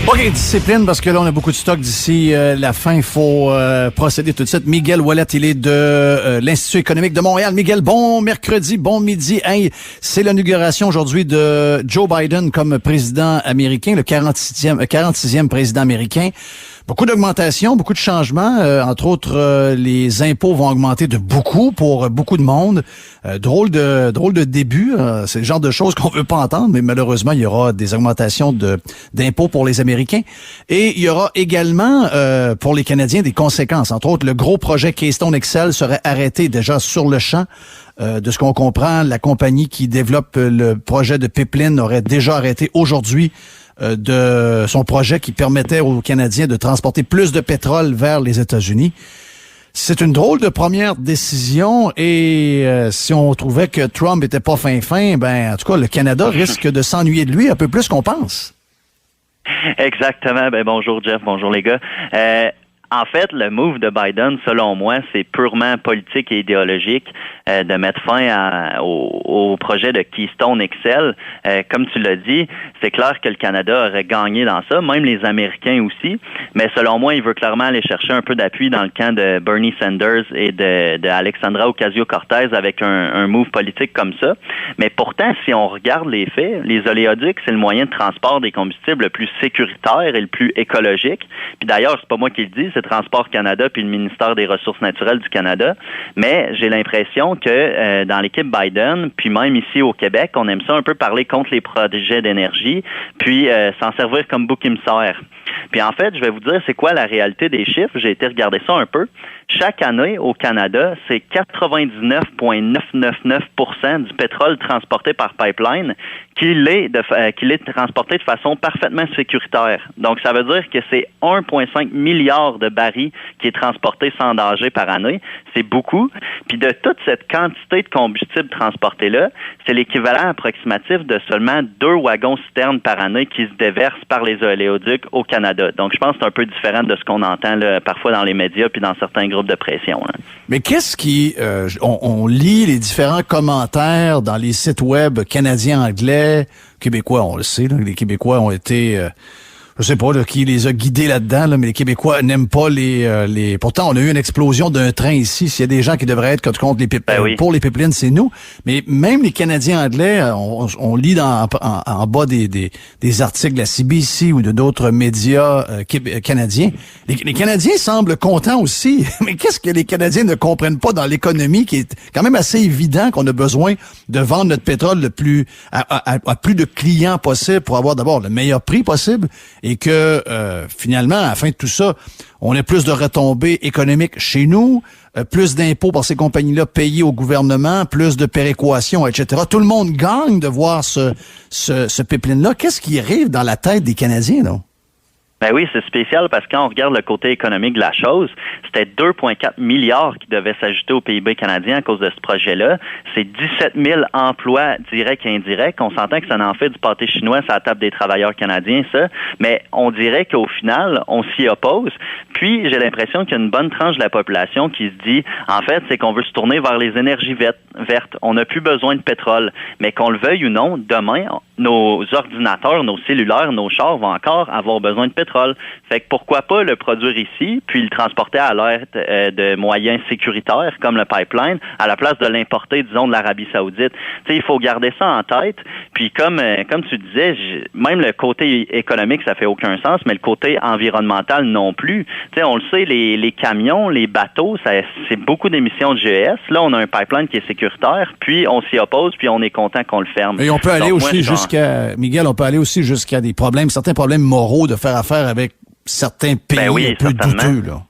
OK, discipline, parce que là, on a beaucoup de stock d'ici la fin. Il faut procéder tout de suite. Miguel Ouellet, il est de l'Institut économique de Montréal. Miguel, bon mercredi, bon midi. Hey, c'est l'inauguration aujourd'hui de Joe Biden comme président américain, le 46e président américain. Beaucoup d'augmentations, beaucoup de changements. Entre autres, les impôts vont augmenter de beaucoup pour beaucoup de monde. Drôle de début. C'est le genre de choses qu'on veut pas entendre, mais malheureusement, il y aura des augmentations d'impôts pour les Américains. Et il y aura également, pour les Canadiens, des conséquences. Entre autres, le gros projet Keystone XL serait arrêté déjà sur le champ. De ce qu'on comprend, la compagnie qui développe le projet de pipeline aurait déjà arrêté aujourd'hui de son projet qui permettait aux Canadiens de transporter plus de pétrole vers les États-Unis. C'est une drôle de première décision et si on trouvait que Trump était pas fin, ben en tout cas, le Canada risque de s'ennuyer de lui un peu plus qu'on pense. Exactement. Ben bonjour Jeff, bonjour les gars. En fait, le move de Biden, selon moi, c'est purement politique et idéologique de mettre fin au projet de Keystone XL. Comme tu l'as dit, c'est clair que le Canada aurait gagné dans ça, même les Américains aussi. Mais selon moi, il veut clairement aller chercher un peu d'appui dans le camp de Bernie Sanders et de Alexandra Ocasio-Cortez avec un move politique comme ça. Mais pourtant, si on regarde les faits, les oléoducs, c'est le moyen de transport des combustibles le plus sécuritaire et le plus écologique. Puis d'ailleurs, c'est pas moi qui le dis, c'est Transport Canada puis le ministère des Ressources naturelles du Canada. Mais j'ai l'impression que dans l'équipe Biden, puis même ici au Québec, on aime ça un peu parler contre les projets d'énergie, puis s'en servir comme bouc émissaire. Puis en fait, je vais vous dire c'est quoi la réalité des chiffres. J'ai été regarder ça un peu. Chaque année au Canada, c'est 99,999% du pétrole transporté par pipeline qu'il est transporté de façon parfaitement sécuritaire. Donc, ça veut dire que c'est 1,5 milliard de barils qui est transporté sans danger par année. C'est beaucoup. Puis de toute cette quantité de combustible transporté-là, c'est l'équivalent approximatif de seulement 2 wagons-citernes par année qui se déversent par les oléoducs au Canada. Donc, je pense que c'est un peu différent de ce qu'on entend là, parfois dans les médias puis dans certains groupes de pression. Hein. Mais qu'est-ce qui... on lit les différents commentaires dans les sites web canadiens, anglais, québécois, on le sait, là, les Québécois ont été... je sais pas là, qui les a guidés là-dedans, là, mais les Québécois n'aiment pas les... Pourtant, on a eu une explosion d'un train ici. S'il y a des gens qui devraient être contre les pipelines, pour les pipelines, c'est nous. Mais même les Canadiens anglais, on lit en bas des articles de la CBC ou de d'autres médias canadiens. Les Canadiens semblent contents aussi. Mais qu'est-ce que les Canadiens ne comprennent pas dans l'économie qui est quand même assez évident qu'on a besoin de vendre notre pétrole le plus à plus de clients possible pour avoir d'abord le meilleur prix possible et que finalement, à la fin de tout ça, on ait plus de retombées économiques chez nous, plus d'impôts par ces compagnies-là payés au gouvernement, plus de péréquation, etc. Tout le monde gagne de voir ce pipeline-là. Qu'est-ce qui arrive dans la tête des Canadiens, là? Ben oui, c'est spécial parce que quand on regarde le côté économique de la chose, c'était 2,4 milliards qui devaient s'ajouter au PIB canadien à cause de ce projet-là. C'est 17 000 emplois directs et indirects. On s'entend que ça en fait du pâté chinois sur la table des travailleurs canadiens, ça. Mais on dirait qu'au final, on s'y oppose. Puis, j'ai l'impression qu'il y a une bonne tranche de la population qui se dit, en fait, c'est qu'on veut se tourner vers les énergies vertes. On n'a plus besoin de pétrole. Mais qu'on le veuille ou non, demain, nos ordinateurs, nos cellulaires, nos chars vont encore avoir besoin de pétrole. Fait que pourquoi pas le produire ici, puis le transporter à l'aide de moyens sécuritaires, comme le pipeline, à la place de l'importer, disons, de l'Arabie Saoudite. Tu sais, il faut garder ça en tête. Puis comme tu disais, même le côté économique, ça fait aucun sens, mais le côté environnemental non plus. Tu sais, on le sait, les camions, les bateaux, c'est beaucoup d'émissions de GES. Là, on a un pipeline qui est sécuritaire, puis on s'y oppose, puis on est content qu'on le ferme. Et on peut aller aussi jusqu'à, Miguel, on peut aller aussi jusqu'à des problèmes, certains problèmes moraux de faire affaire avec certains pays un peu douteux, là.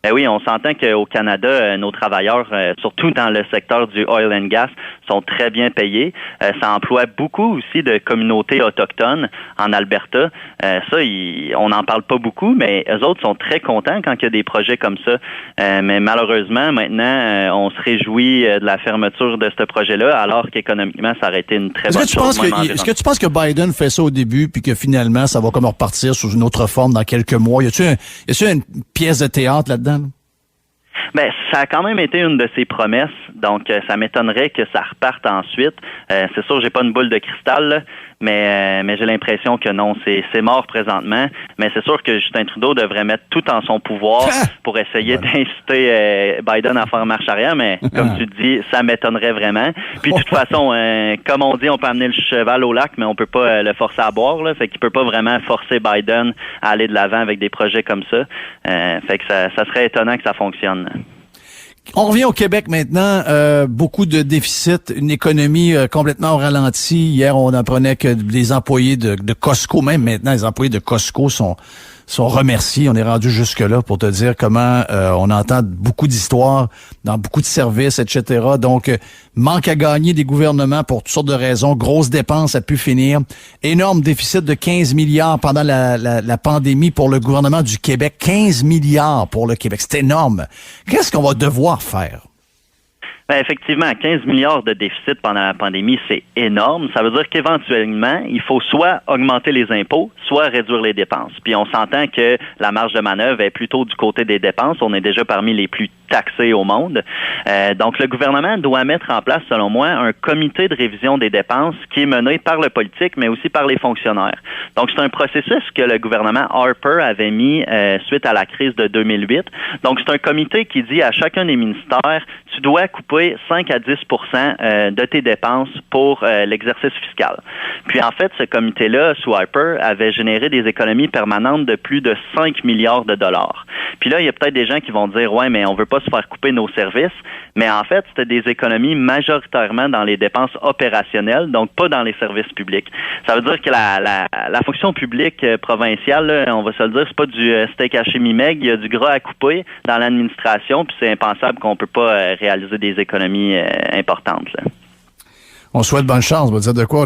Ben oui, on s'entend qu'au Canada, nos travailleurs, surtout dans le secteur du oil and gas, sont très bien payés. Ça emploie beaucoup aussi de communautés autochtones en Alberta. On n'en parle pas beaucoup, mais eux autres sont très contents quand il y a des projets comme ça. Mais malheureusement, maintenant, on se réjouit de la fermeture de ce projet-là, alors qu'économiquement, ça aurait été une très bonne chose. Est-ce que tu penses que Biden fait ça au début, puis que finalement, ça va comme repartir sous une autre forme dans quelques mois? Y a-t-il une pièce de théâtre là-dedans? Ben, ça a quand même été une de ses promesses, donc ça m'étonnerait que ça reparte ensuite. C'est sûr, j'ai pas une boule de cristal, là, mais j'ai l'impression que non, c'est mort présentement. Mais c'est sûr que Justin Trudeau devrait mettre tout en son pouvoir pour essayer d'inciter Biden à faire marche arrière, mais comme tu dis, ça m'étonnerait vraiment. Puis de toute façon, comme on dit, on peut amener le cheval au lac, mais on peut pas le forcer à boire, là. Fait qu'il peut pas vraiment forcer Biden à aller de l'avant avec des projets comme ça. Fait que ça serait étonnant que ça fonctionne. On revient au Québec maintenant. Beaucoup de déficits, une économie complètement au ralenti. Hier, on apprenait que les employés de Costco, même maintenant, les employés de Costco sont remerciés. On est rendu jusque-là pour te dire comment on entend beaucoup d'histoires dans beaucoup de services, etc. Donc, manque à gagner des gouvernements pour toutes sortes de raisons. Grosses dépenses à pu finir. Énorme déficit de 15 milliards pendant la pandémie pour le gouvernement du Québec. 15 milliards pour le Québec. C'est énorme. Qu'est-ce qu'on va devoir faire? Ben effectivement, 15 milliards de déficit pendant la pandémie, c'est énorme. Ça veut dire qu'éventuellement, il faut soit augmenter les impôts, soit réduire les dépenses. Puis on s'entend que la marge de manœuvre est plutôt du côté des dépenses. On est déjà parmi les plus taxés au monde. Donc le gouvernement doit mettre en place, selon moi, un comité de révision des dépenses qui est mené par le politique, mais aussi par les fonctionnaires. Donc c'est un processus que le gouvernement Harper avait mis suite à la crise de 2008. Donc c'est un comité qui dit à chacun des ministères, tu dois couper 5 à 10 de tes dépenses pour l'exercice fiscal. Puis en fait, ce comité-là, sous Harper, avait généré des économies permanentes de plus de 5 milliards de dollars. Puis là, il y a peut-être des gens qui vont dire, ouais, mais on veut pas se faire couper nos services. Mais en fait, c'était des économies majoritairement dans les dépenses opérationnelles, donc pas dans les services publics. Ça veut dire que la fonction publique provinciale, là, on va se le dire, c'est pas du steak haché mi-meg, il y a du gras à couper dans l'administration, puis c'est impensable qu'on peut pas réaliser des économies importantes, là. On souhaite bonne chance, on va dire de quoi.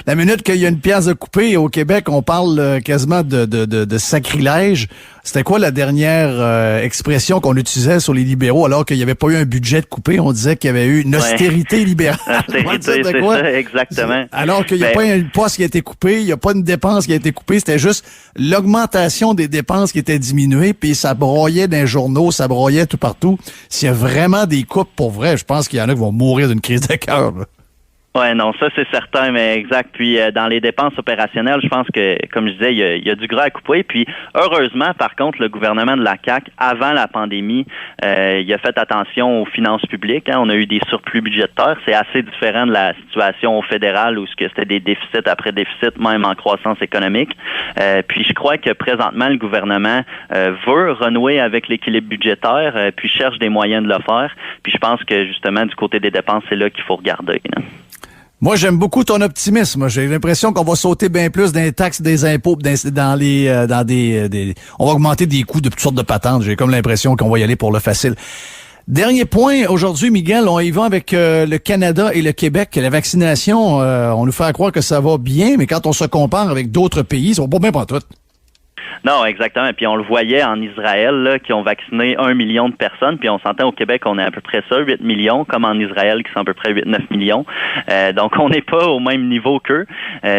La minute qu'il y a une pièce de couper au Québec, on parle quasiment de sacrilège. C'était quoi la dernière expression qu'on utilisait sur les libéraux alors qu'il n'y avait pas eu un budget de coupé? On disait qu'il y avait eu une austérité libérale. Austérité, c'est ça, exactement. Alors qu'il n'y a pas une poste qui a été coupée, il n'y a pas une dépense qui a été coupée, c'était juste l'augmentation des dépenses qui était diminuée, puis ça broyait dans les journaux, ça broyait tout partout. S'il y a vraiment des coupes pour vrai, je pense qu'il y en a qui vont mourir d'une crise de cœur, là. Ouais, non, ça c'est certain, mais exact. Puis dans les dépenses opérationnelles, je pense que, comme je disais, il y a du gras à couper. Puis heureusement, par contre, le gouvernement de la CAQ, avant la pandémie, il a fait attention aux finances publiques. Hein. On a eu des surplus budgétaires. C'est assez différent de la situation au fédéral où c'était des déficits après déficits, même en croissance économique. Puis je crois que présentement, le gouvernement veut renouer avec l'équilibre budgétaire, puis cherche des moyens de le faire. Puis je pense que justement, du côté des dépenses, c'est là qu'il faut regarder, là. Moi, j'aime beaucoup ton optimisme. J'ai l'impression qu'on va sauter bien plus dans les taxes, des impôts, dans des on va augmenter des coûts de toutes sortes de patentes. J'ai comme l'impression qu'on va y aller pour le facile. Dernier point, aujourd'hui, Miguel, on y va avec le Canada et le Québec. La vaccination, on nous fait croire que ça va bien, mais quand on se compare avec d'autres pays, ça va pas bien pour tout. Non, exactement. Et puis on le voyait en Israël, là, qui ont vacciné 1 million de personnes. Puis on s'entend au Québec, on est à peu près ça, 8 millions, comme en Israël, qui sont à peu près 8-9 millions. Donc on n'est pas au même niveau qu'eux.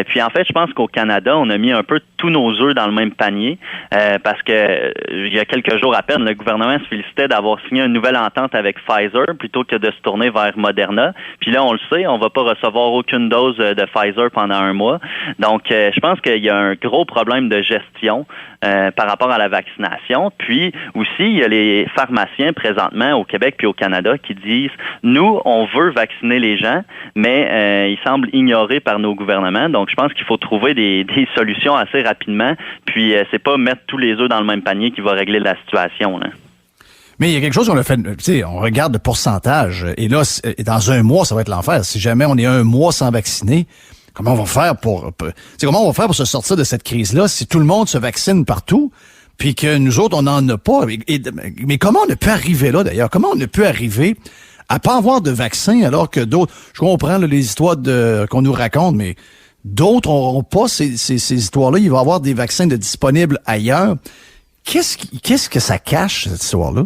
Puis en fait, je pense qu'au Canada, on a mis un peu tous nos œufs dans le même panier. Parce que il y a quelques jours à peine, le gouvernement se félicitait d'avoir signé une nouvelle entente avec Pfizer plutôt que de se tourner vers Moderna. Puis là, on le sait, on va pas recevoir aucune dose de Pfizer pendant un mois. Donc je pense qu'il y a un gros problème de gestion par rapport à la vaccination. Puis aussi, il y a les pharmaciens présentement au Québec puis au Canada qui disent, nous, on veut vacciner les gens, mais ils semblent ignorés par nos gouvernements. Donc, je pense qu'il faut trouver des solutions assez rapidement. Puis, c'est pas mettre tous les œufs dans le même panier qui va régler la situation, là. Mais il y a quelque chose qu'on a fait, tu sais, on regarde le pourcentage. Et là, dans un mois, ça va être l'enfer. Si jamais on est un mois sans vacciner, comment on va faire pour se sortir de cette crise-là si tout le monde se vaccine partout, puis que nous autres, on n'en a pas? Mais comment on a pu arriver là, d'ailleurs? Comment on a pu arriver à pas avoir de vaccin alors que d'autres... Je comprends là, les histoires qu'on nous raconte, mais d'autres n'auront pas ces histoires-là. Il va y avoir des vaccins disponibles ailleurs. Qu'est-ce que ça cache, cette histoire-là?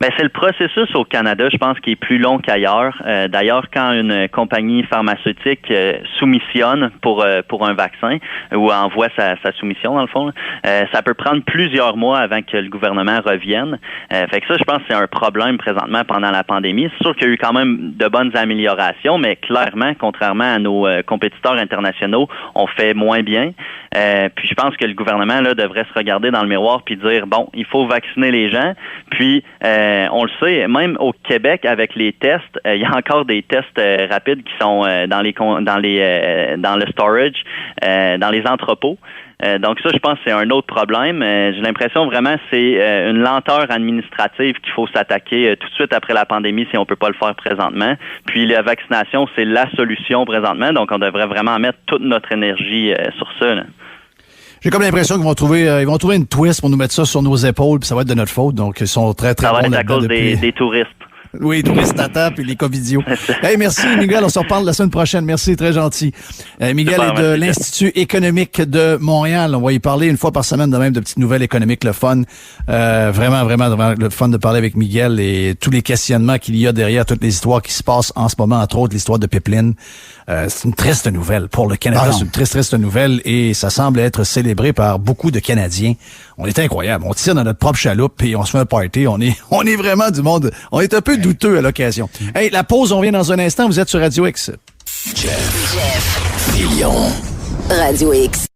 Ben, c'est le processus au Canada, je pense, qui est plus long qu'ailleurs. D'ailleurs, quand une compagnie pharmaceutique soumissionne pour un vaccin ou envoie sa soumission, dans le fond, ça peut prendre plusieurs mois avant que le gouvernement revienne. Fait que ça, je pense que c'est un problème présentement pendant la pandémie. C'est sûr qu'il y a eu quand même de bonnes améliorations, mais clairement, contrairement à nos compétiteurs internationaux, on fait moins bien. Puis je pense que le gouvernement là devrait se regarder dans le miroir puis dire, bon, il faut vacciner les gens. Puis on le sait, même au Québec avec les tests, il y a encore des tests rapides qui sont dans le storage, dans les entrepôts. Donc ça, je pense que c'est un autre problème. J'ai l'impression vraiment c'est une lenteur administrative qu'il faut s'attaquer tout de suite après la pandémie si on peut pas le faire présentement. Puis la vaccination, c'est la solution présentement. Donc on devrait vraiment mettre toute notre énergie sur ça, là. J'ai comme l'impression qu'ils vont trouver une twist pour nous mettre ça sur nos épaules, puis ça va être de notre faute. Donc, ils sont très, très bons là-dedans. Ça va être à cause des touristes. Oui, touristes tata puis les covidios. Hey, merci Miguel, on se reparle la semaine prochaine. Merci, très gentil. Miguel est de l'Institut économique de Montréal. On va y parler une fois par semaine de même de petites nouvelles économiques, le fun. Vraiment le fun de parler avec Miguel et tous les questionnements qu'il y a derrière toutes les histoires qui se passent en ce moment, entre autres l'histoire de Pipeline. C'est une triste nouvelle pour le Canada. C'est une triste nouvelle et ça semble être célébré par beaucoup de Canadiens. On est incroyable. On tire dans notre propre chaloupe et on se fait un party. On est vraiment du monde. On est un peu douteux à l'occasion. Hey, la pause, on vient dans un instant. Vous êtes sur Radio X. Jeff. Radio X.